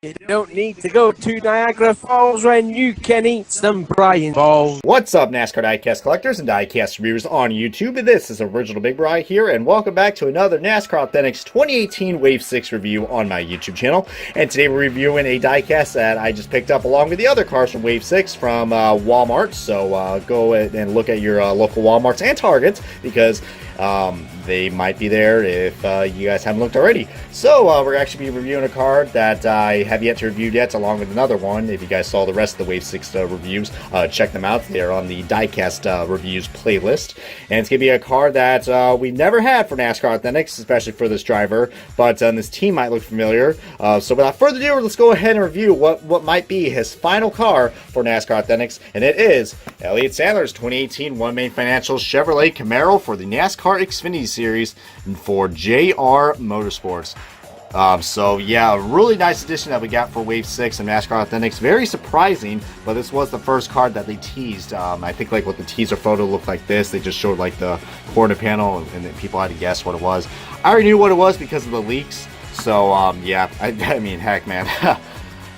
You don't need to go to Niagara Falls when you can eat some Brian Balls. What's up, NASCAR diecast collectors and diecast reviewers on YouTube? This is Original Big Bri here, and welcome back to another NASCAR Authentics 2018 Wave 6 review on my YouTube channel. And today we're reviewing a diecast that I just picked up along with the other cars from Wave 6 from Walmart. So go and look at your local Walmarts and Targets, because they might be there if you guys haven't looked already. So we're actually reviewing a card that I have yet to review yet, along with another one. If you guys saw the rest of the Wave 6 reviews, check them out. They're on the diecast reviews playlist. And it's going to be a card that we never had for NASCAR Authentics, especially for this driver, but this team might look familiar. So without further ado, let's go ahead and review what might be his final car for NASCAR Authentics, and it is Elliott Sadler's 2018 One Main Financial Chevrolet Camaro for the NASCAR Xfinity Series for JR Motorsports. So yeah, a really nice addition that we got for Wave 6 and NASCAR Authentics. Very surprising, but this was the first card that they teased. I think like what the teaser photo looked like this. They just showed like the corner panel, and then people had to guess what it was. I already knew what it was because of the leaks. So yeah, I mean, heck, man.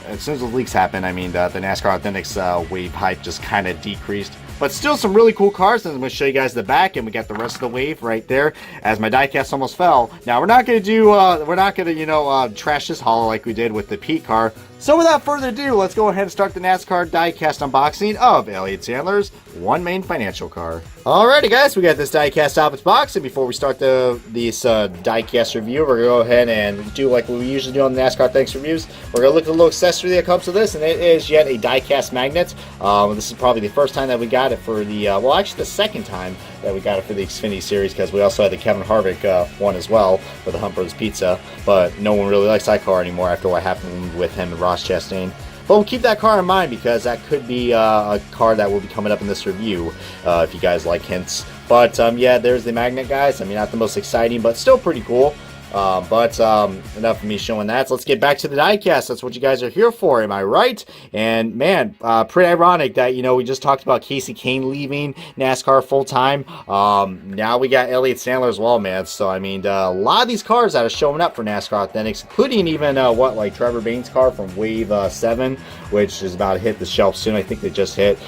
As soon as the leaks happened, I mean, the NASCAR Authentics wave hype just kind of decreased. But still some really cool cars, and I'm going to show you guys the back, and we got the rest of the wave right there as my diecast almost fell. Now, we're not going to do, trash this holo like we did with the Pete car. So without further ado, let's go ahead and start the NASCAR diecast unboxing of Elliott Sadler's One Main Financial car. Alrighty guys, we got this diecast out of its box, and before we start this diecast review, we're going to go ahead and do like we usually do on the NASCAR Thanks reviews. We're going to look at a little accessory that comes with this, and it is yet a diecast magnet. This is probably the first time that we got it for the, well actually the second time that we got it for the Xfinity Series, because we also had the Kevin Harvick one as well for the Hunt Brothers Pizza, but no one really likes that car anymore after what happened with him and Ross Chastain. But we'll keep that car in mind, because that could be a car that will be coming up in this review, if you guys like hints. But yeah, there's the magnet, guys. I mean, not the most exciting, but still pretty cool. But enough of me showing that. So let's get back to the diecast. That's what you guys are here for, am I right? And man, pretty ironic that, you know, we just talked about Kasey Kahne leaving NASCAR full-time. Now we got Elliott Sadler as well, man. So I mean, a lot of these cars that are showing up for NASCAR Authentics, including even like Trevor Bayne's car from Wave 7, which is about to hit the shelf soon. I think they just hit.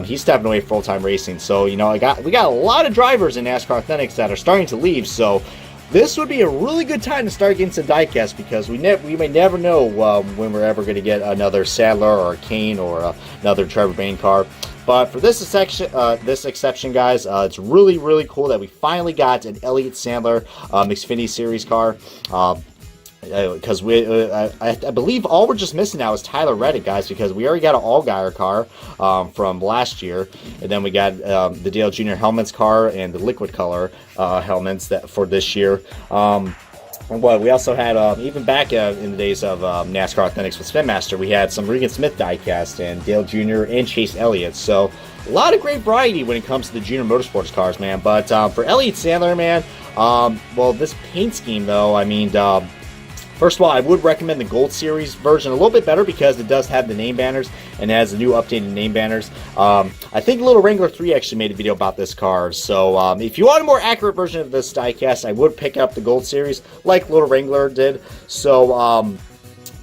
He's stepping away full-time racing. So, you know, we got a lot of drivers in NASCAR Authentics that are starting to leave. So this would be a really good time to start getting some diecast, because we may never know when we're ever going to get another Sadler or a Kahne or another Trevor Bayne car. But for this exception, guys, it's really, really cool that we finally got an Elliott Sadler Xfinity Series car. Because I believe all we're just missing now is Tyler Reddick, guys, because we already got an Allgaier car from last year, and then we got the Dale Jr. Helmets car and the liquid color helmets that for this year. Well, we also had, even back in the days of NASCAR Authentics with Spin Master, we had some Regan Smith diecast and Dale Jr. and Chase Elliott. So a lot of great variety when it comes to the Junior Motorsports cars, man. But for Elliott Sadler, man, well, this paint scheme, though, I mean, first of all, I would recommend the Gold Series version a little bit better, because it does have the name banners and it has the new updated name banners. I think Little Wrangler 3 actually made a video about this car. So if you want a more accurate version of this diecast, I would pick up the Gold Series like Little Wrangler did. So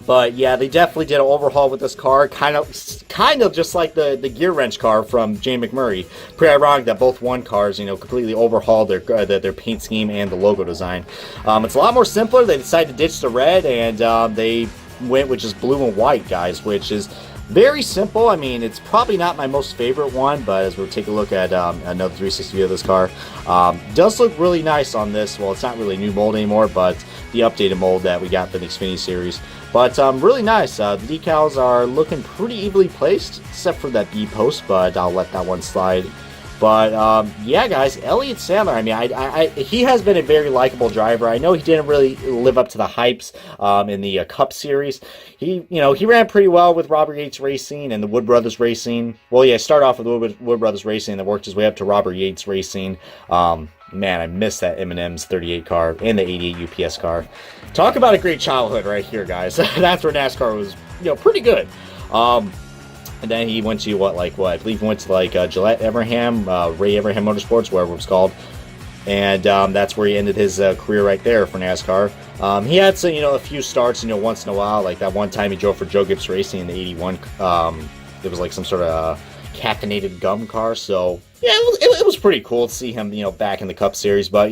but yeah, they definitely did an overhaul with this car, kind of just like the gear wrench car from Jay McMurray. Pretty ironic that both cars, you know, completely overhauled their paint scheme and the logo design. It's a lot more simpler. They decided to ditch the red, and they went with just blue and white, guys, which is very simple. I mean, it's probably not my most favorite one, but as we'll take a look at another 360 view of this car, does look really nice on this. Well, it's not really a new mold anymore, but the updated mold that we got for the Xfinity Series. But really nice. The decals are looking pretty evenly placed, except for that B post, but I'll let that one slide. But yeah, guys, Elliott Sadler, I mean, he has been a very likable driver. I know he didn't really live up to the hypes in the Cup Series. He ran pretty well with Robert Yates Racing and the Wood Brothers Racing. Well, yeah, started off with Wood Brothers Racing, and then worked his way up to Robert Yates Racing. Man, I miss that M&M's 38 car and the 88 UPS car. Talk about a great childhood right here, guys. That's where NASCAR was, you know, pretty good. And then he went to I believe he went to like Gillette Evernham, Ray Evernham Motorsports, whatever it was called. And that's where he ended his career right there for NASCAR. He had some, a few starts, once in a while, like that one time he drove for Joe Gibbs Racing in the 81. It was like some sort of caffeinated gum car, so yeah, it was pretty cool to see him, back in the Cup Series. But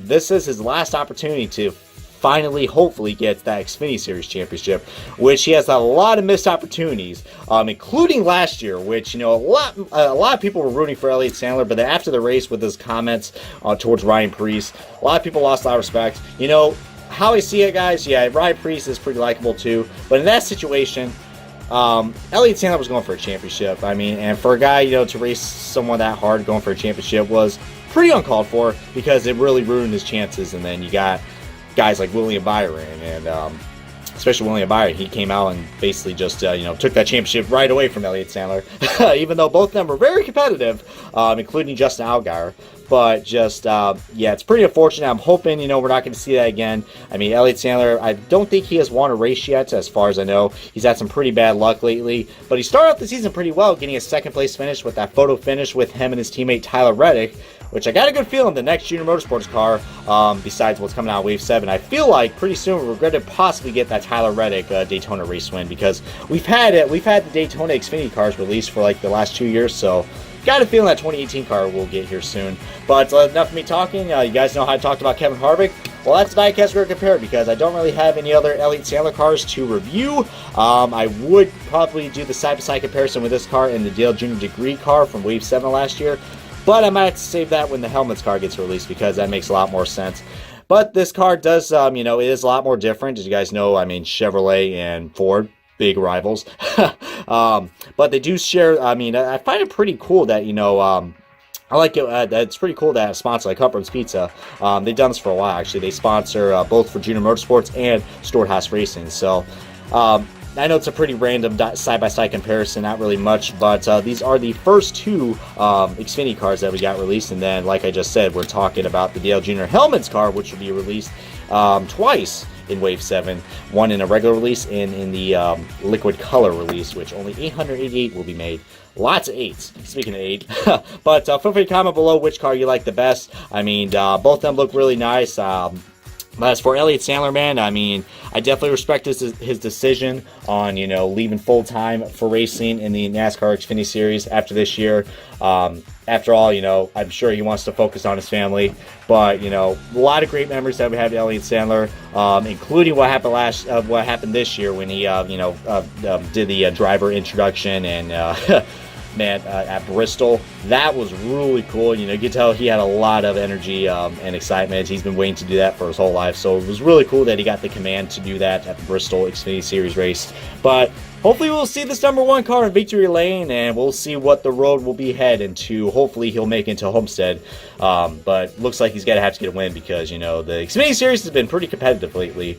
this is his last opportunity to finally, hopefully, get that Xfinity Series championship, which he has a lot of missed opportunities, including last year, which a lot of people were rooting for Elliott Sadler, but then after the race with his comments towards Ryan Preece, a lot of people lost a lot of respect. How I see it, guys, yeah, Ryan Preece is pretty likable too, but in that situation, Elliott Sadler was going for a championship. I mean, and for a guy, to race someone that hard going for a championship was pretty uncalled for, because it really ruined his chances. And then you got guys like William Byron, and especially William Byron, he came out and basically just took that championship right away from Elliott Sadler, even though both of them were very competitive, including Justin Allgaier. But just yeah, it's pretty unfortunate. I'm hoping we're not going to see that again. I mean, Elliott Sadler, I don't think he has won a race yet, as far as I know. He's had some pretty bad luck lately, but he started off the season pretty well, getting a second place finish with that photo finish with him and his teammate Tyler Reddick, which I got a good feeling the next Junior Motorsports car, besides what's coming out of Wave 7, I feel like pretty soon we're going to possibly get that Tyler Reddick Daytona race win, because we've had the Daytona Xfinity cars released for like the last 2 years, so got a feeling that 2018 car will get here soon. But enough of me talking. You guys know how I talked about Kevin Harvick. Well, that's the diecast we're going to compare, because I don't really have any other Elliott Sadler cars to review. I would probably do the side-by-side comparison with this car and the Dale Jr. Degree car from Wave 7 last year. But I might have to save that when the Helmets car gets released, because that makes a lot more sense. But this car does, it is a lot more different. As you guys know, I mean, Chevrolet and Ford, big rivals. But they do share, I find it pretty cool that, I like it. It's pretty cool that a sponsor like Huntburns Pizza, they've done this for a while, actually. They sponsor both for Junior Motorsports and Storehouse Racing. So, I know it's a pretty random side-by-side comparison, not really much, but these are the first two Xfinity cars that we got released, and then, like I just said, we're talking about the Dale Jr. Helmets car, which will be released twice in Wave 7, one in a regular release and in the liquid color release, which only 888 will be made. Lots of 8s, speaking of 8. But feel free to comment below which car you like the best. I mean, both of them look really nice. But as for Elliott Sadler, man, I mean, I definitely respect his decision on, leaving full-time for racing in the NASCAR Xfinity Series after this year. After all, I'm sure he wants to focus on his family. But, a lot of great memories that we have with Elliott Sadler, including what happened this year when he, did the driver introduction and man, at Bristol. That was really cool. You could tell he had a lot of energy and excitement. He's been waiting to do that for his whole life, so it was really cool that he got the command to do that at the Bristol Xfinity Series race. But hopefully we'll see this #1 car in victory lane, and we'll see what the road will be heading to. Hopefully he'll make it into Homestead, but looks like he's going to have to get a win, because the Xfinity Series has been pretty competitive lately.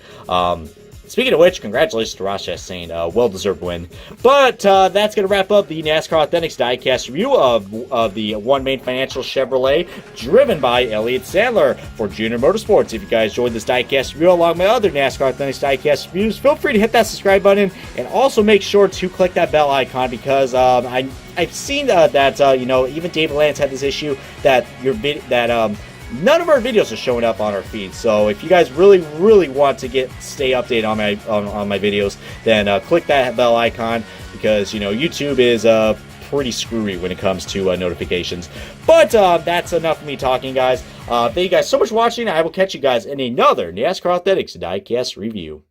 Speaking of which, congratulations to Ross Chastain, well-deserved win. But that's going to wrap up the NASCAR Authentics diecast review of the One Main Financial Chevrolet, driven by Elliott Sadler for Junior Motorsports. If you guys enjoyed this diecast review along with my other NASCAR Authentics diecast reviews, feel free to hit that subscribe button, and also make sure to click that bell icon, because I've seen that even David Lance had this issue that none of our videos are showing up on our feed. So if you guys really want to stay updated on my videos, then click that bell icon, because YouTube is pretty screwy when it comes to notifications. But that's enough of me talking, guys. Thank you guys so much for watching. I will catch you guys in another NASCAR Authentics diecast review.